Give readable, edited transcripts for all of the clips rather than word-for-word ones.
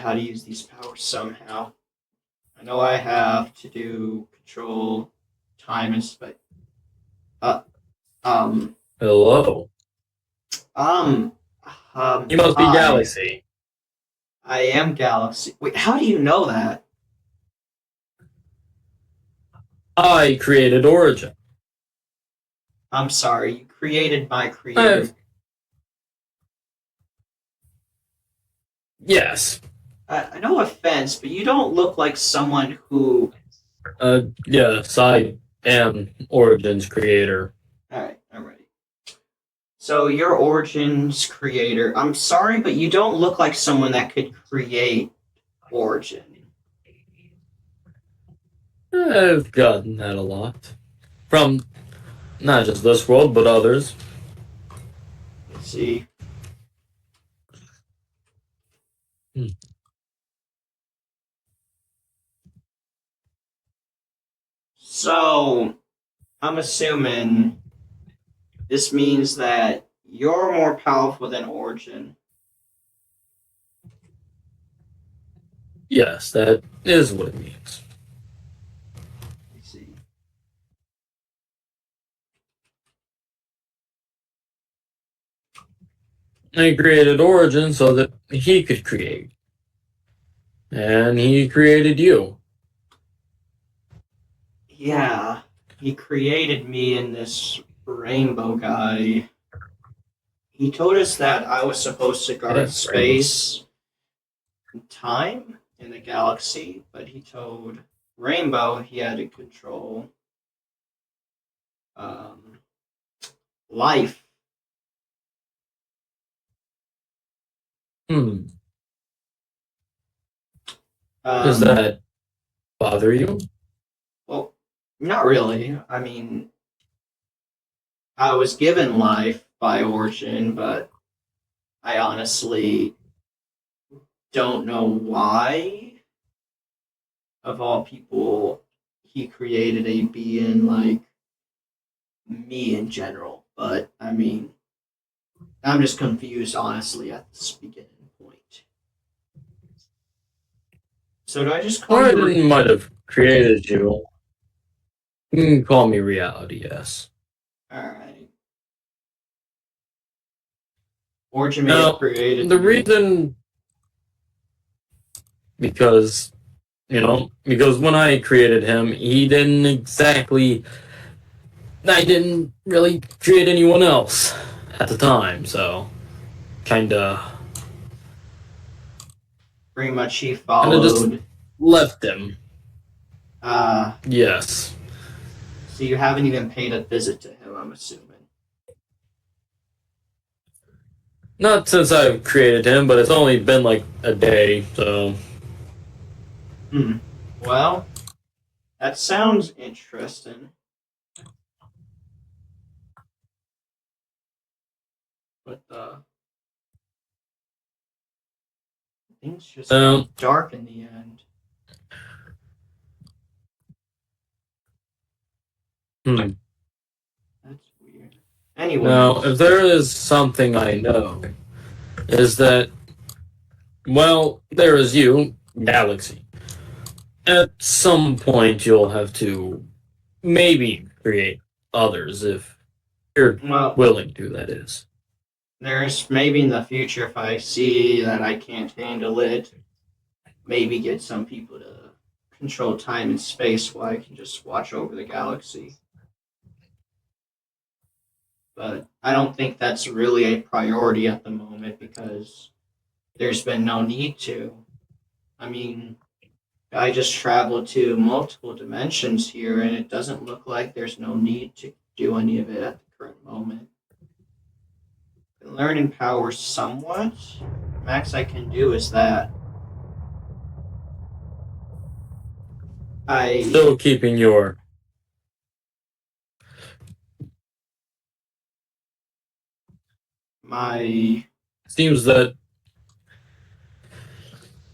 how to use these powers somehow. I know I have to do control time and space. Uh, um, Hello. um, You must be hi. Galaxy. I am Galaxy. Wait, how do you know that? I created Origin. I'm sorry, you created my Uh, creator. yes. No offense, but you don't look like someone who. Yes, I am Origin's creator. Alright, I'm ready. So, you're Origin's creator. I'm sorry, but you don't look like someone that could create Origin. I've gotten that a lot. From not just this world, but others. Let's see. Hmm. So, I'm assuming this means that you're more powerful than Origin. Yes, that is what it means. Let's see. I created Origin so that he could create. And he created you. Yeah, he created me in this rainbow guy. He told us that I was supposed to guard Yes, Rainbow. space and time in the galaxy, but he told Rainbow he had to control um, life. Hmm. Does Um, that bother you? well, not really. I mean, I was given life by Origin, but I honestly don't know why, of all people, he created a being like me in general. But I mean, I'm just confused, honestly, at this beginning point. So do I just call you? Origin might have created you. You can call me reality, yes. All right. Origin may have Now, created the me. reason, because, because when I created him, I didn't really create anyone else at the time, so kinda, Pretty much, he kinda just followed. left him. Uh, Yes. so you haven't even paid a visit to him, I'm assuming. Not since I've created him, but it's only been like a day, so. Hmm. Well, that sounds interesting, but things just got Um, dark in the end. hmm. That's weird. Now, if Anyways, there is something I know, is that, well, there is you, Galaxy. At some point, you'll have to maybe create others if you're well, willing to, that is. there's maybe in the future if I see that I can't handle it, maybe get some people to control time and space while I can just watch over the galaxy. But I don't think that's really a priority at the moment because there's been no need to. I mean, I just traveled to multiple dimensions here, and it doesn't look like there's no need to do any of it at the current moment. Learning powers somewhat. Max I can do is that I Still keeping your. my Seems that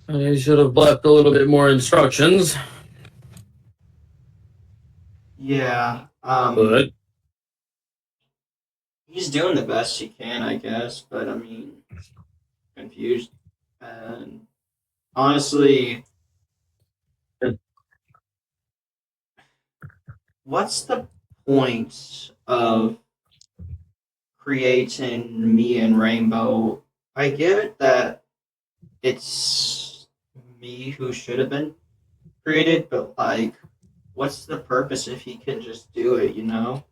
I should have left a little bit more instructions, yeah. but He's doing the best he can, I guess. But I mean, confused and Honestly, what's the point of creating me and Rainbow? I get that it's me who should have been created, but like, what's the purpose if he can just do it, you know?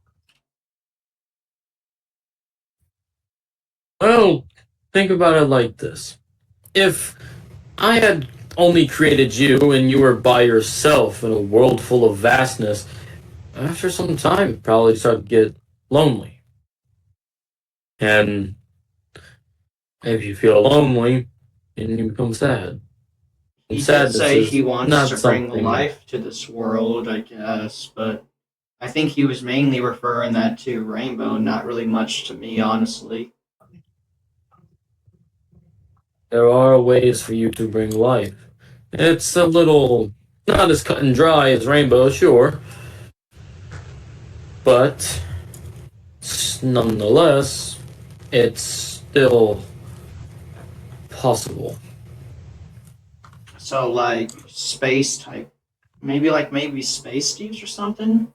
Well, think about it like this. If I had only created you and you were by yourself in a world full of vastness, after some time you'd probably start to get lonely. And if you feel lonely, then you become sad. And He did sadness say he is wants not to bring something. life to this world, I guess, but I think he was mainly referring that to Rainbow, not really much to me, honestly. There are ways for you to bring life. It's a little not as cut and dry as Rainbow, sure, but nonetheless, it's still possible. So, like, space type, maybe space thieves or something?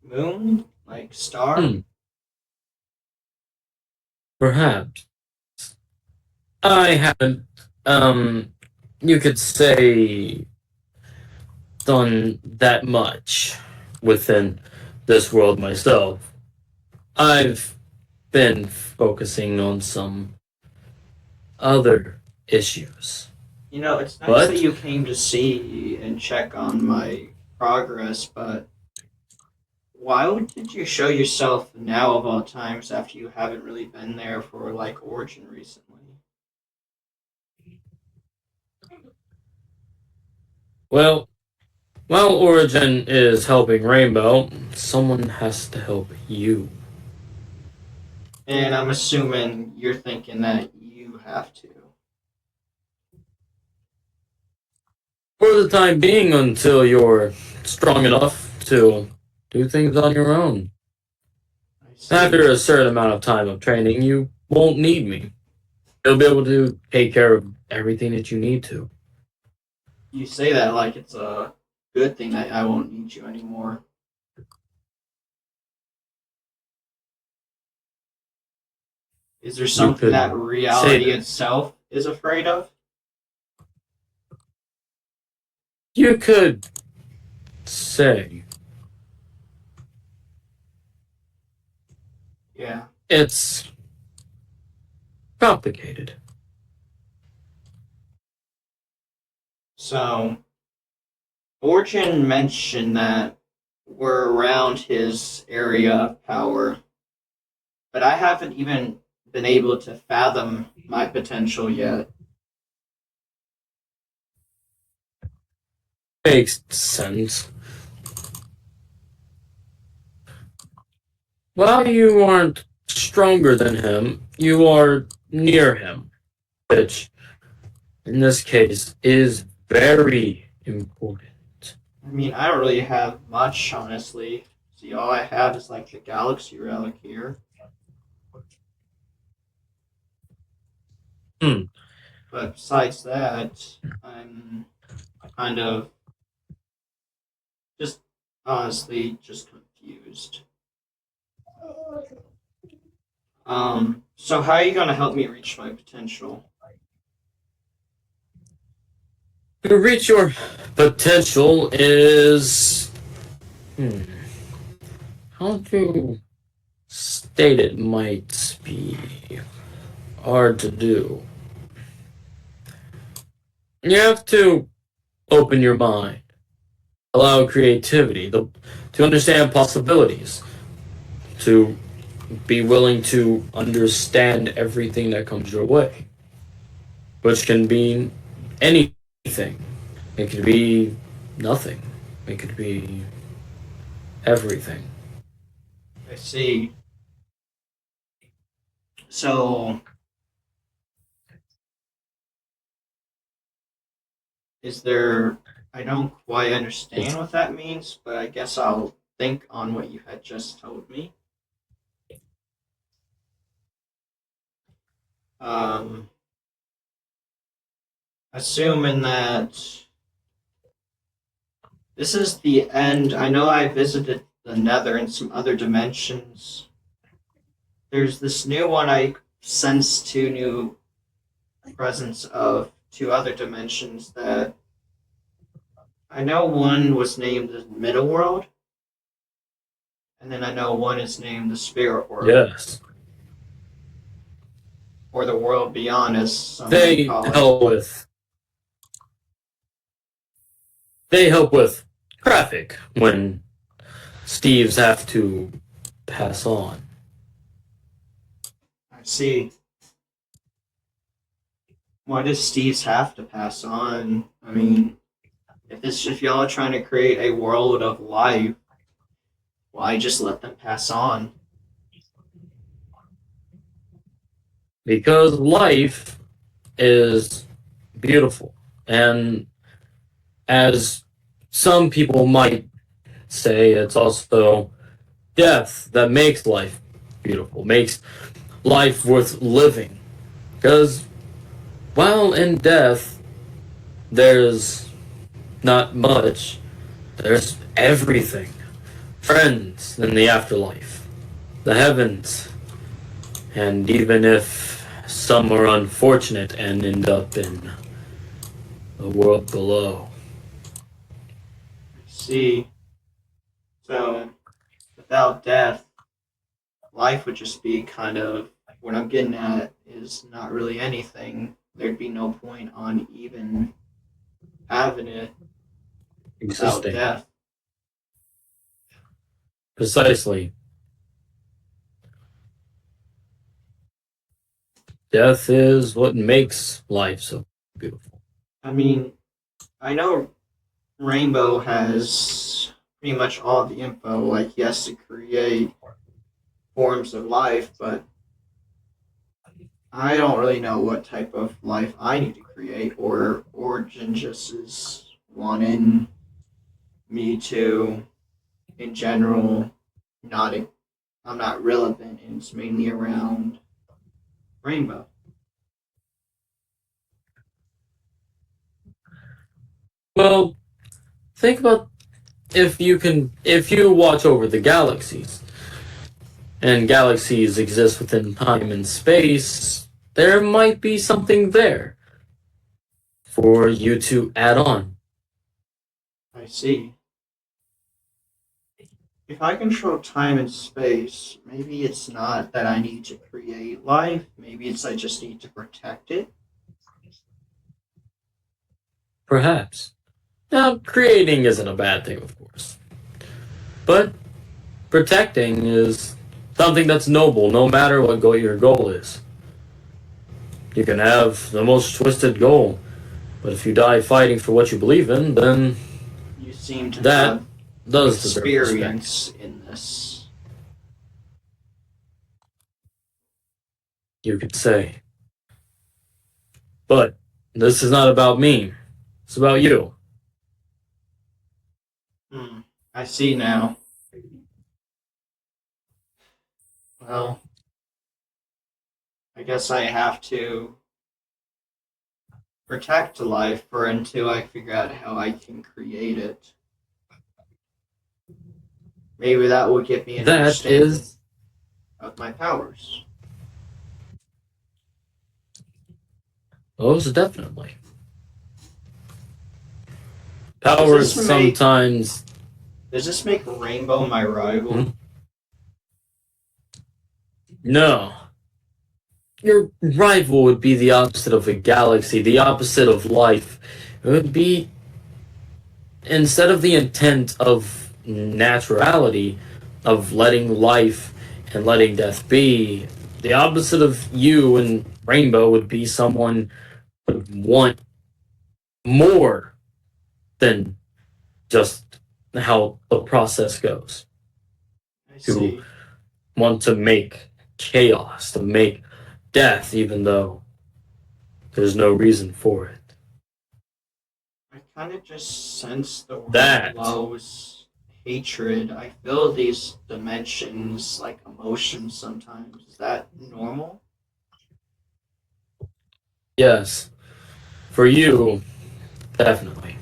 Moon? Like, star? Hmm, perhaps. I haven't, um, you could say, done that much within this world myself. I've been focusing on some other issues. You know, it's nice that But you came to see and check on my progress, but did you show yourself now of all times after you haven't really been there for like Origin recently? well, while Origin is helping Rainbow, someone has to help you. And I'm assuming you're thinking that you have to. For the time being, until you're strong enough to do things on your own. I see. After a certain amount of time of training, you won't need me. You'll be able to take care of everything that you need to. You say that like it's a good thing that I won't need you anymore. Is there You something that could say reality that. itself is afraid of? You could say Yeah. it's complicated. So, Origin mentioned that we're around his area of power, but I haven't even been able to fathom my potential yet. Makes sense. While you aren't stronger than him, you are near him, which in this case is very important. I mean, I don't really have much, honestly. See, all I have is like the galaxy relic here. Hmm. But besides that, I'm kind of just honestly just confused. So how are you gonna help me reach my potential? To reach your potential is how to state it might be hard to do. You have to open your mind, allow creativity, to understand possibilities, to be willing to understand everything that comes your way, which can be anything. It could be nothing. It could be everything. I see. So is there? I don't quite understand It's what that means, but I guess I'll think on what you had just told me. Um, assuming that this is the end. I know I visited the Nether and some other dimensions. There's this new one I sense two new presence of two other dimensions that I know one was named the Middle World, and then I know one is named the Spirit World, Yes. or the world beyond, as some might They call it. help with they help with traffic when Steves have to pass on. I see. Why does Steve's have to pass on? I mean, if y'all are trying to create a world of life, why just let them pass on? Because life is beautiful. And as some people might say, it's also death that makes life beautiful, makes life worth living. Because while in death, there's not much, there's everything. Friends in the afterlife, the heavens, and even if some are unfortunate and end up in the world below. I see. So, without death, life would just be kind of what I'm getting at is not really anything. There'd be no point on even having it without Existing. death. Precisely. Death is what makes life so beautiful. I mean, I know Rainbow has pretty much all the info, like he has to create forms of life, but I don't really know what type of life I need to create, or Origin just is wanting me to, in general, not I'm not relevant, and it's mainly around Rainbow. Well, think about if you watch over the galaxies, and galaxies exist within time and space, there might be something there for you to add on. I see. If I control time and space, maybe it's not that I need to create life. Maybe it's I just need to protect it. Perhaps. Now, creating isn't a bad thing, of course. But protecting is something that's noble, no matter what your goal is. You can have the most twisted goal, but if you die fighting for what you believe in, then You seem to that have does deserve respect. experience in this. You could say. But this is not about me. It's about you. Hmm. I see now. Well, I guess I have to protect life for until I figure out how I can create it. Maybe that will give me an That understanding is of my powers. most definitely. Does Powers this make sometimes. does this make Rainbow my rival? Hmm? No. Your rival would be the opposite of a galaxy, the opposite of life. It would be, instead of the intent of naturality, of letting life and letting death be, the opposite of you and Rainbow would be someone who would want more than just how the process goes. I To see. want to make chaos, to make death, even though there's no reason for it. I kind of just sense the world That, glows hatred. I feel these dimensions like emotions sometimes. Is that normal? yes, For you, definitely.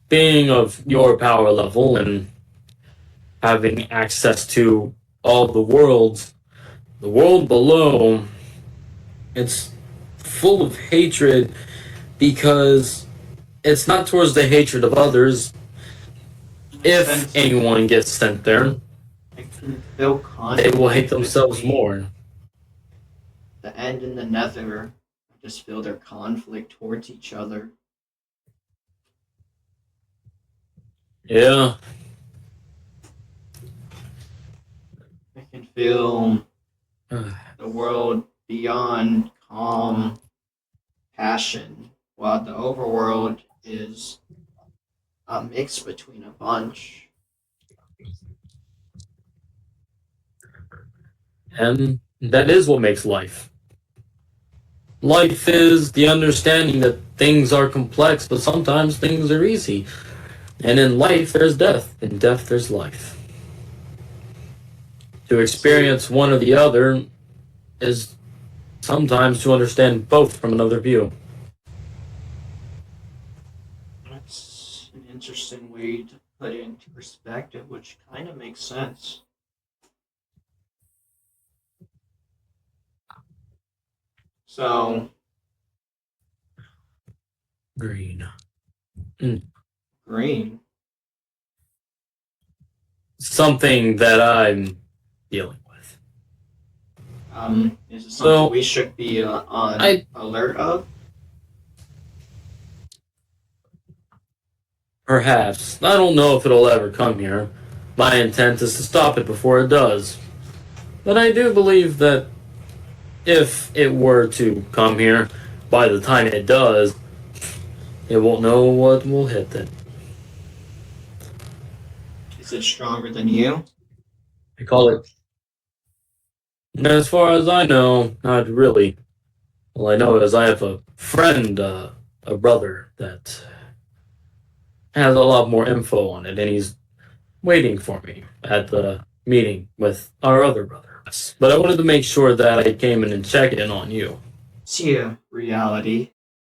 Being of your power level and having access to all the worlds, the world below, it's full of hatred because it's not towards the hatred of others. If Since anyone gets sent there, I can feel they will hate conflict themselves between more. the end and the nether. I just feel their conflict towards each other. Yeah, I can feel the world beyond calm passion, while the overworld is a mix between a bunch. and that is what makes life. Life is the understanding that things are complex, but sometimes things are easy. And in life, there's death. In death, there's life. To See, experience one or the other is sometimes to understand both from another view. that's an interesting way to put it into perspective, which kind of makes sense. So, Green. green. Something that I'm dealing with. Is it something So, we should be on I alert of? perhaps. I don't know if it'll ever come here. My intent is to stop it before it does. But I do believe that if it were to come here, by the time it does, it won't know what will hit it. Is it stronger than you? I call it. As far as I know, not really. All I know is I have a friend, a brother, that has a lot more info on it, and he's waiting for me at the meeting with our other brother. But I wanted to make sure that I came in and check in on you. See a reality.